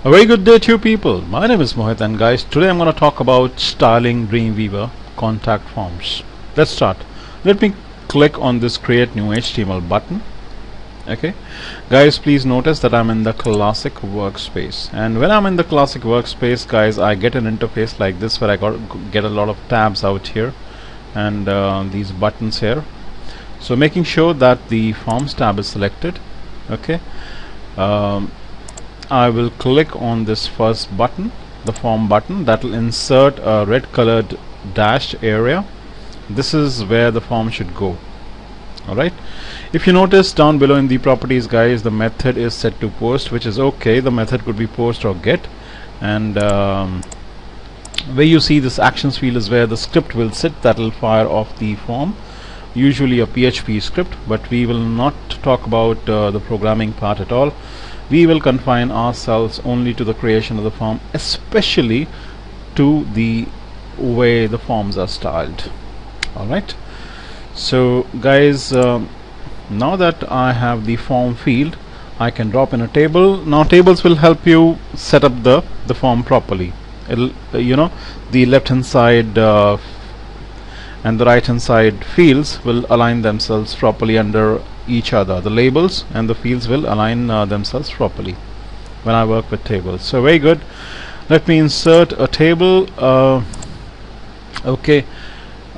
A very good day to you people. My name is Mohit, and guys, today I'm going to talk about styling Dreamweaver contact forms. Let's start. Let me click on this create new HTML button. Okay, guys, please notice that I'm in the classic workspace, and when I'm in the classic workspace, guys, I get an interface like this where I get a lot of tabs out here and these buttons here. So making sure that the forms tab is selected. Okay, I will click on this first button, the form button, that will insert a red colored dashed area. This is where the form should go. Alright, if you notice down below in the properties, guys, the method is set to post, which is okay. The method could be post or get, and where you see this actions field is where the script will sit that will fire off the form, usually a PHP script, but we will not talk about the programming part at all. We will confine ourselves only to the creation of the form, especially to the way the forms are styled. Alright, so guys, now that I have the form field, I can drop in a table. Now tables will help you set up the form properly. It'll the left hand side and the right hand side fields will align themselves properly under each other. The labels and the fields will align themselves properly when I work with tables. So very good. Let me insert a table. Okay,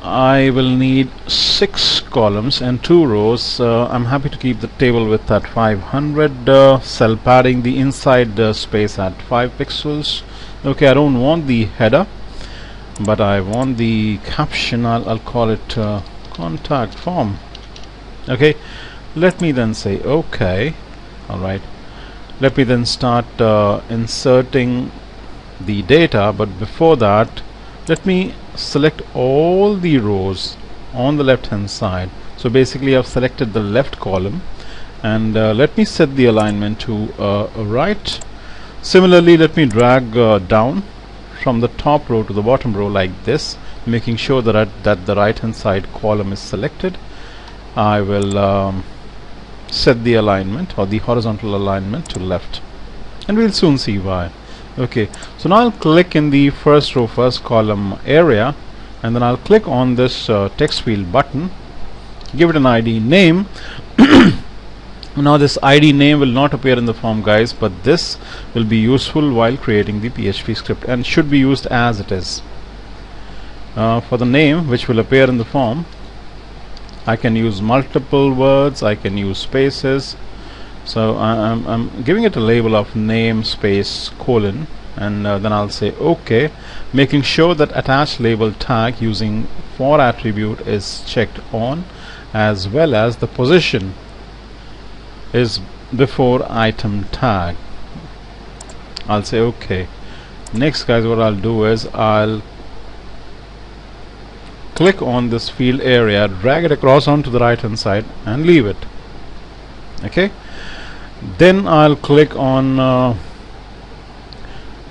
I will need 6 columns and 2 rows. I'm happy to keep the table width at 500, cell padding the inside space at 5 pixels. Okay, I don't want the header, but I want the caption. I'll call it contact form. Okay, let me then say okay. Alright, let me then start inserting the data, but before that let me select all the rows on the left hand side. So basically I've selected the left column, and let me set the alignment to right. Similarly, let me drag down from the top row to the bottom row like this, making sure that the right hand side column is selected. I will set the alignment or the horizontal alignment to left, and we'll soon see why. Okay, so now I'll click in the first row, first column area, and then I'll click on this text field button, give it an ID name. Now this ID name will not appear in the form, guys, but this will be useful while creating the PHP script and should be used as it is. For the name which will appear in the form, I can use multiple words, I can use spaces. So I'm giving it a label of name space colon, and then I'll say OK, making sure that attach label tag using for attribute is checked on, as well as the position is before item tag. I'll say OK. Next, guys, what I'll do is I'll click on this field area, drag it across onto the right hand side and leave it. Okay, then I'll click on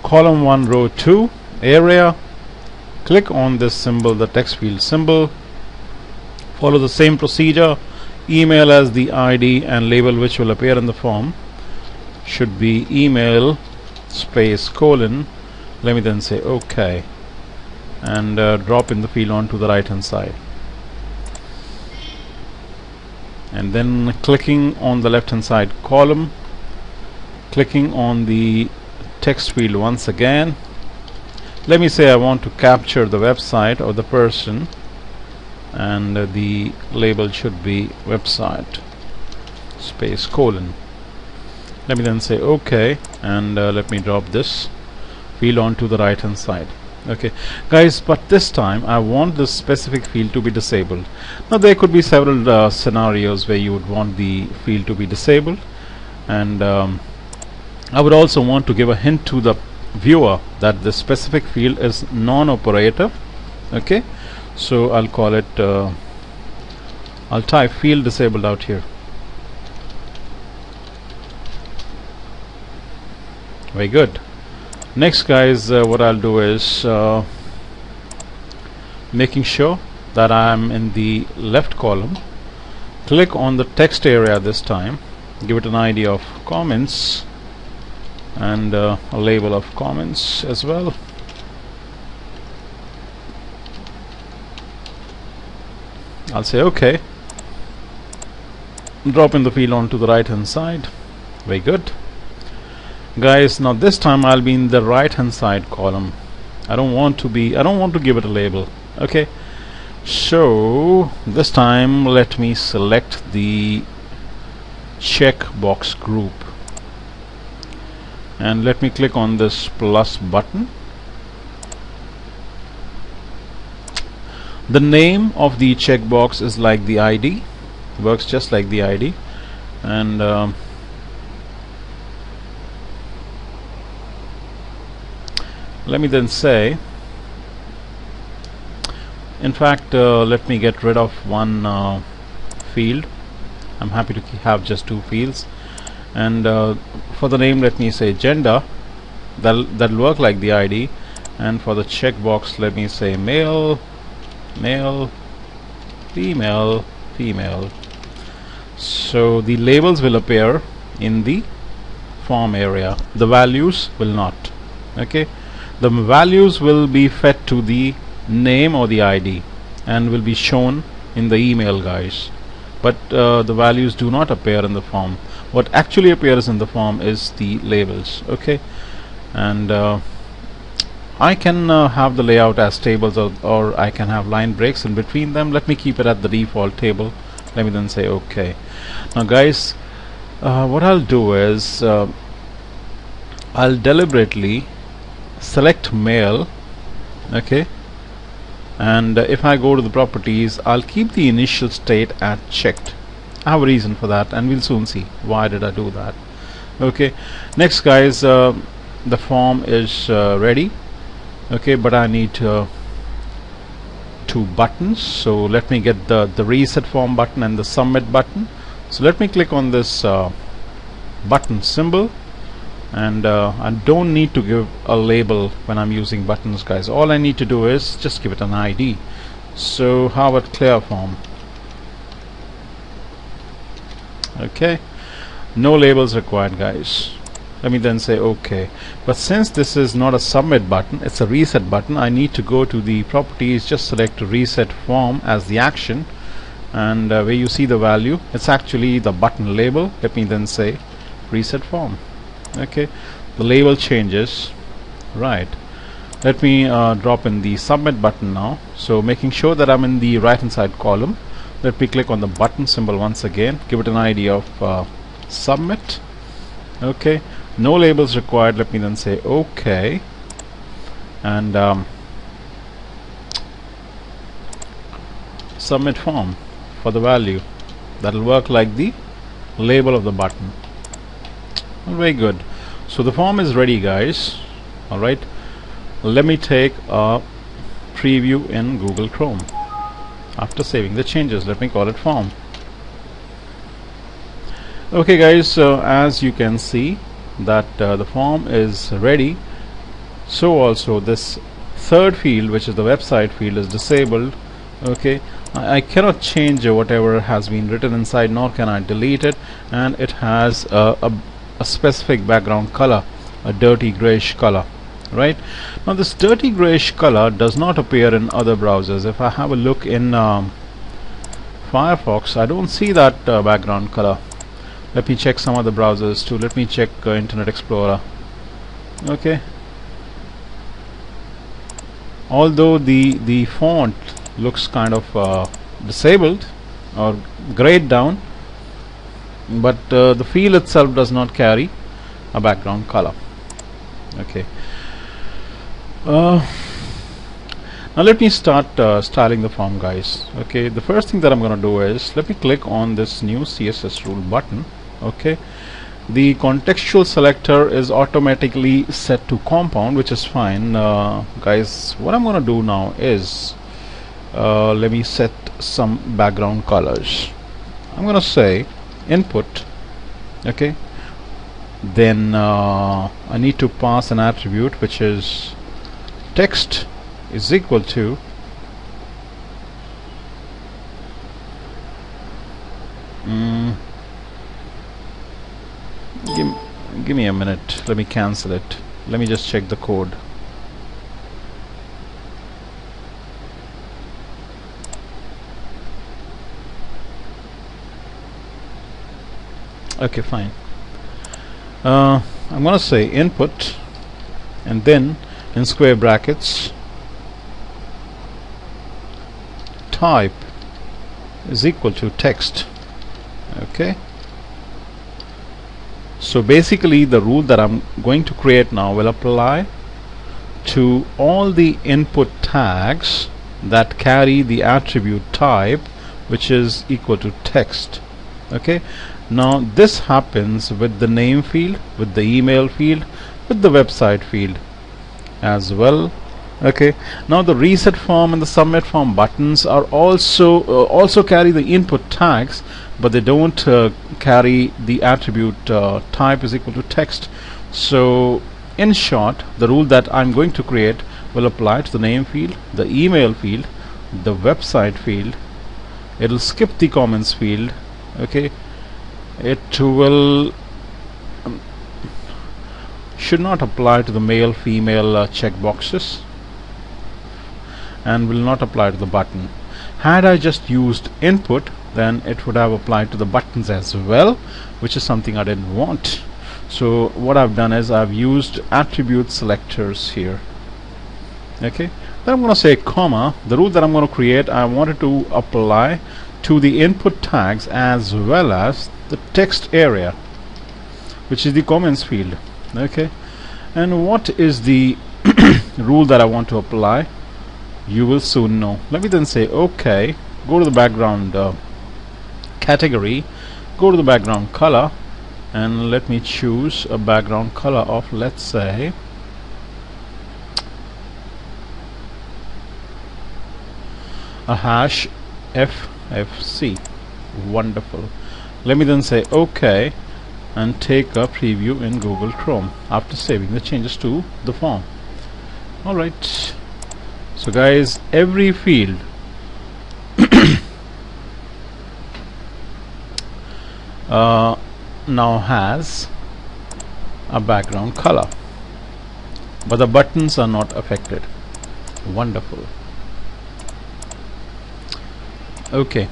column 1 row 2 area, click on this symbol, the text field symbol, follow the same procedure. Email as the ID, and label which will appear in the form should be email space colon. Let me then say OK, and drop in the field onto the right hand side, and then clicking on the left hand side column, clicking on the text field once again. Let me say I want to capture the website or the person, and the label should be website space colon. Let me then say OK, and let me drop this field onto the right hand side. Okay, guys, but this time I want this specific field to be disabled. Now there could be several scenarios where you would want the field to be disabled, and I would also want to give a hint to the viewer that this specific field is non-operative. Okay, so I'll call it I'll type field disabled out here. Very good. Next, guys, what I'll do is making sure that I'm in the left column, click on the text area this time, give it an ID of comments, and a label of comments as well. I'll say OK. Drop in the field onto the right hand side. Very good, guys. Now this time I'll be in the right hand side column. I don't want to give it a label. Okay, so this time let me select the checkbox group and let me click on this plus button. The name of the checkbox is like the ID, works just like the ID, and let me then say, in fact let me get rid of one field. I'm happy to have just two fields, and for the name let me say gender. That'll work like the ID, and for the checkbox let me say male, male, female, female. So the labels will appear in the form area, the values will not. Okay, the values will be fed to the name or the ID and will be shown in the email, guys, but the values do not appear in the form. What actually appears in the form is the labels. Okay, and I can have the layout as tables, or I can have line breaks in between them. Let me keep it at the default table. Let me then say OK. Now guys, what I'll do is I'll deliberately select male. Okay, and if I go to the properties, I'll keep the initial state at checked. I have a reason for that, and we'll soon see why did I do that. Okay, next guys, the form is ready. Okay, but I need two buttons, so let me get the reset form button and the submit button. So let me click on this button symbol, and I don't need to give a label when I'm using buttons, guys. All I need to do is just give it an ID. So how about clear form? Okay, no labels required, guys. Let me then say OK. But since this is not a submit button, it's a reset button, I need to go to the properties, just select reset form as the action, and where you see the value, it's actually the button label. Let me then say reset form. Okay, the label changes. Right, let me drop in the submit button now. So making sure that I'm in the right hand side column, let me click on the button symbol once again, give it an ID of submit. Okay, no labels required. Let me then say OK, and submit form for the value. That'll work like the label of the button. Very good. So the form is ready, guys. Alright, let me take a preview in Google Chrome. After saving the changes, let me call it form. Okay guys, as you can see that the form is ready. So also this third field, which is the website field, is disabled. Okay, I cannot change whatever has been written inside, nor can I delete it, and it has a specific background color, a dirty grayish color. Right, now this dirty grayish color does not appear in other browsers. If I have a look in Firefox, I don't see that background color. Let me check some other browsers too. Let me check Internet Explorer. Okay, although the font looks kind of disabled or grayed down, but the field itself does not carry a background color. Okay, now let me start styling the form, guys. Okay, the first thing that I'm going to do is let me click on this new CSS rule button. Okay, the contextual selector is automatically set to compound, which is fine. Guys, what I'm going to do now is let me set some background colors. I'm going to say input. Okay, then I need to pass an attribute which is text is equal to Give me a minute, let me cancel it. Let me just check the code. Okay, fine. I'm gonna say input, and then in square brackets type is equal to text. Okay, so basically the rule that I'm going to create now will apply to all the input tags that carry the attribute type which is equal to text. Okay, now this happens with the name field, with the email field, with the website field as well. Okay, now the reset form and the submit form buttons are also carry the input tags, but they don't carry the attribute type is equal to text. So in short, the rule that I'm going to create will apply to the name field, the email field, the website field. It'll skip the comments field. Okay, it will should not apply to the male female checkboxes, and will not apply to the button. Had I just used input, then it would have applied to the buttons as well, which is something I didn't want. So what I've done is I've used attribute selectors here. Okay, then I'm going to say comma. The rule that I'm going to create, I wanted to apply to the input tags as well as the text area, which is the comments field. Okay, and what is the rule that I want to apply? You will soon know. Let me then say okay, go to the background category, go to the background color, and let me choose a background color of, let's say, a hash FFC. Wonderful. Let me then say okay and take a preview in Google Chrome after saving the changes to the form. Alright, so guys, every field now has a background color, but the buttons are not affected. Wonderful. Okay,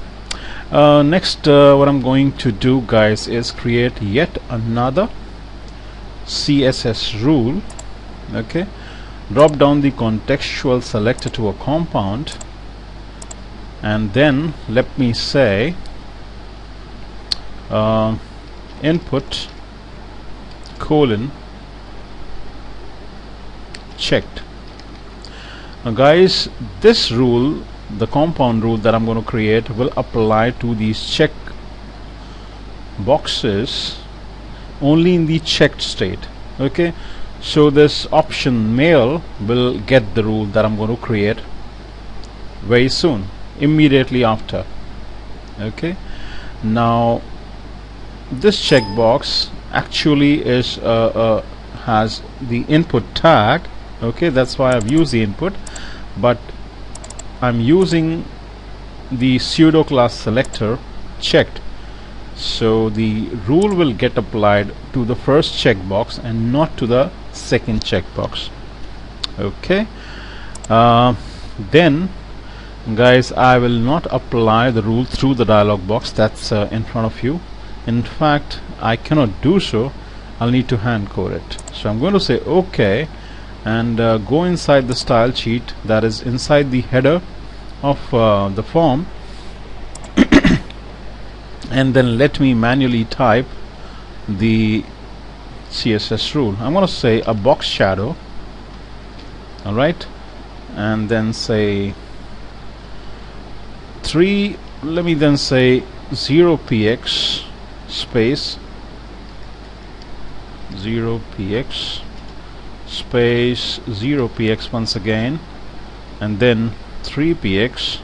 next what I'm going to do, guys, is create yet another CSS rule. Okay, drop down the contextual selector to a compound, and then let me say input colon checked. Now guys, this rule, the compound rule that I'm going to create, will apply to these check boxes only in the checked state. Okay, so this option male will get the rule that I'm going to create very soon, immediately after. Okay, now this checkbox actually is has the input tag. Okay, that's why I've used the input, but I'm using the pseudo-class selector checked, so the rule will get applied to the first checkbox and not to the second checkbox. Okay, then guys, I will not apply the rule through the dialog box that's in front of you. In fact, I cannot do so. I'll need to hand code it. So I'm going to say OK and go inside the style sheet, that is inside the header of the form, and then let me manually type the CSS rule. I'm going to say a box shadow. Alright, and then say 3, let me then say 0px space 0px space 0px once again, and then 3px.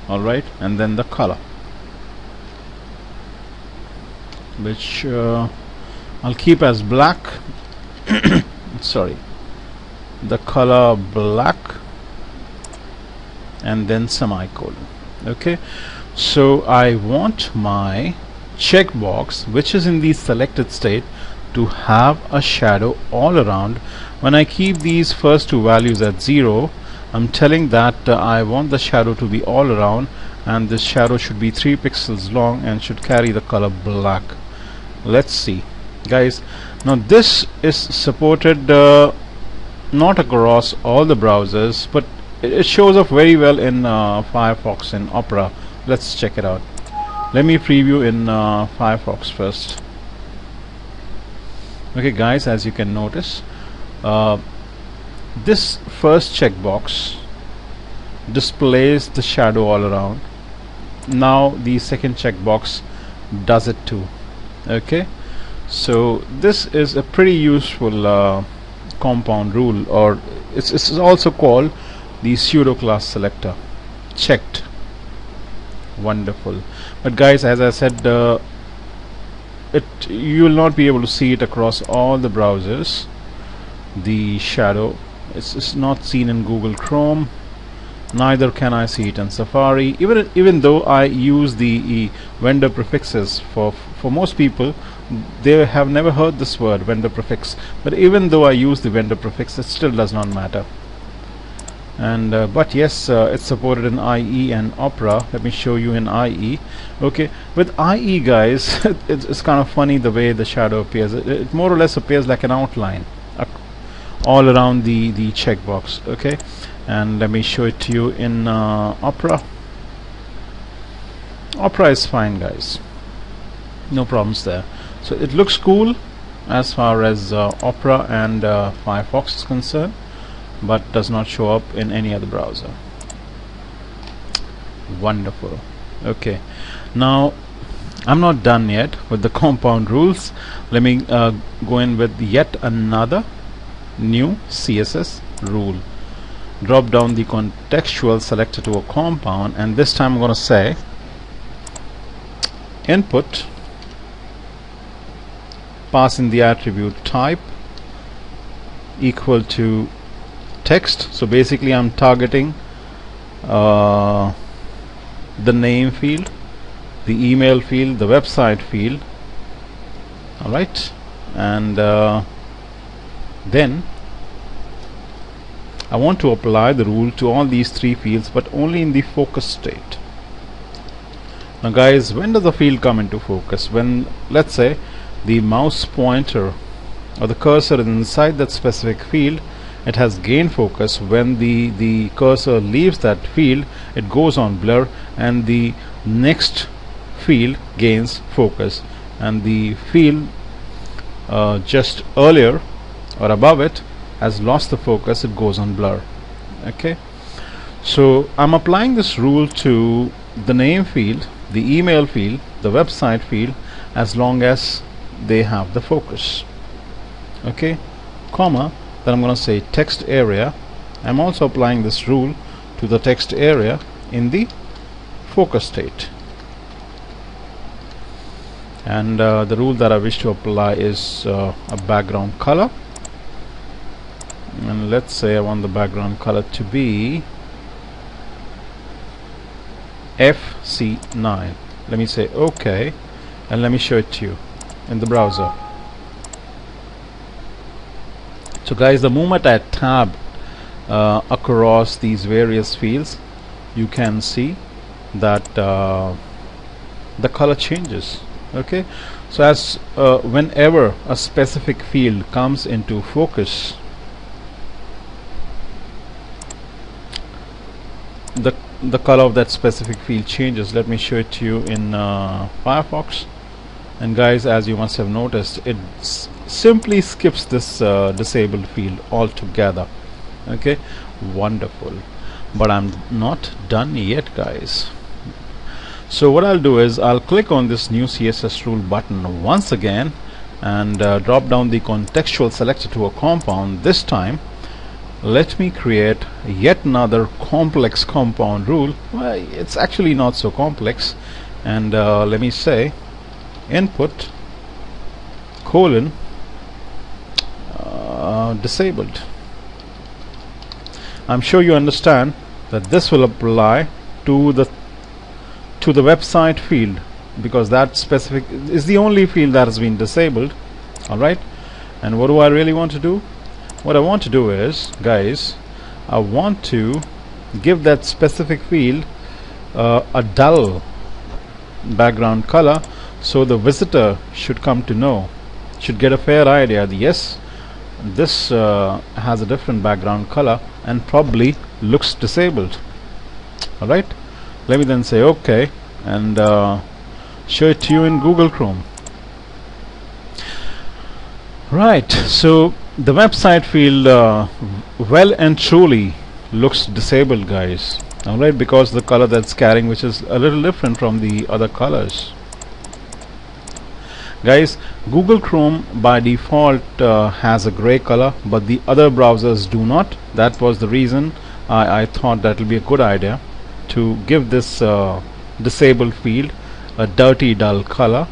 Alright, and then the color, which I'll keep as black. Sorry, the color black, and then semicolon. Okay, so I want my checkbox, which is in the selected state, to have a shadow all around. When I keep these first two values at 0, I'm telling that I want the shadow to be all around, and this shadow should be 3 pixels long and should carry the color black. Let's see, guys. Now this is supported not across all the browsers, but it shows up very well in Firefox and Opera. Let's check it out. Let me preview in Firefox first. Okay guys, as you can notice, this first checkbox displays the shadow all around. Now the second checkbox does it too. Okay, so this is a pretty useful compound rule, or it's also called the pseudo-class selector. Checked. Wonderful. But guys, as I said, you will not be able to see it across all the browsers. The shadow, it's not seen in Google Chrome, neither can I see it in Safari. Even though I use the vendor prefixes, for most people they have never heard this word vendor prefix, but even though I use the vendor prefix, it still does not matter. And but yes, it's supported in IE and Opera. Let me show you in IE. Okay, with IE guys, it's kind of funny the way the shadow appears. It more or less appears like an outline all around the checkbox. Okay, and let me show it to you in Opera. Opera is fine guys, no problems there. So it looks cool as far as Opera and Firefox is concerned, but does not show up in any other browser. Wonderful. Okay, now I'm not done yet with the compound rules. Let me go in with yet another new CSS rule. Drop down the contextual selector to a compound, and this time I'm going to say input, pass in the attribute type equal to text. So basically I'm targeting the name field, the email field, the website field. Alright, and then I want to apply the rule to all these three fields, but only in the focus state. Now guys, when does the field come into focus? When, let's say, the mouse pointer or the cursor is inside that specific field, it has gained focus. When the cursor leaves that field, it goes on blur, and the next field gains focus, and the field just earlier or above it has lost the focus, it goes on blur. Okay, so I'm applying this rule to the name field, the email field, the website field, as long as they have the focus. Okay, comma, then I'm going to say text area. I'm also applying this rule to the text area in the focus state, and the rule that I wish to apply is a background color, and let's say I want the background color to be FC9. Let me say OK, and let me show it to you in the browser. So guys, the moment I tab across these various fields, you can see that the color changes. Okay, so as whenever a specific field comes into focus, the color of that specific field changes. Let me show it to you in Firefox. And guys, as you must have noticed, it simply skips this disabled field altogether. Okay, wonderful. But I'm not done yet guys. So what I'll do is I'll click on this new CSS rule button once again, and drop down the contextual selector to a compound. This time let me create yet another complex compound rule. Well, it's actually not so complex, and let me say input colon disabled. I'm sure you understand that this will apply to the website field, because that specific is the only field that has been disabled. Alright, and what do I really want to do? What I want to do is, guys, I want to give that specific field a dull background color, so the visitor should come to know, should get a fair idea that yes, this has a different background color and probably looks disabled. Alright, let me then say OK and show it to you in Google Chrome. Right, so the website field well and truly looks disabled, guys. Alright, because the color that's carrying, which is a little different from the other colors. Guys, Google Chrome by default has a gray color, but the other browsers do not. That was the reason I thought that will be a good idea to give this disabled field a dirty dull color.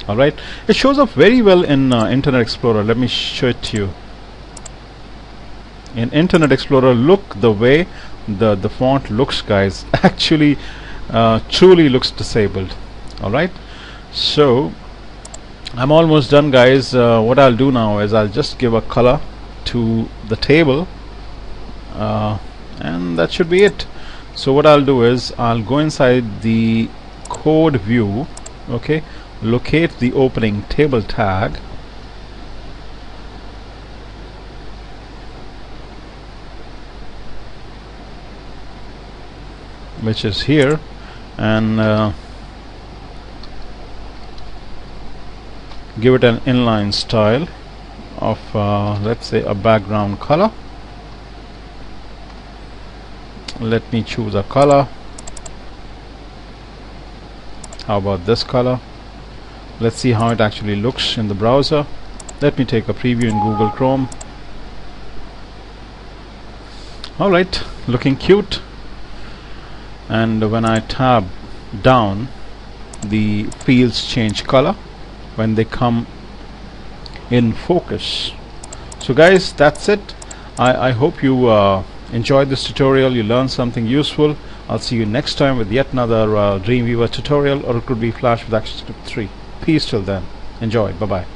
Alright, it shows up very well in Internet Explorer. Let me show it to you. In Internet Explorer, look the way the font looks, guys. Actually truly looks disabled. Alright, so I'm almost done, guys. What I'll do now is I'll just give a color to the table and that should be it. So what I'll do is I'll go inside the code view, okay, locate the opening table tag, which is here, and give it an inline style of let's say a background color. Let me choose a color. How about this color? Let's see how it actually looks in the browser. Let me take a preview in Google Chrome. Alright, looking cute. And when I tab down, the fields change color when they come in focus. So guys, that's it. I hope you enjoyed this tutorial, you learned something useful. I'll see you next time with yet another Dreamweaver tutorial, or it could be Flash with ActionScript 3. Peace till then. Enjoy. Bye bye.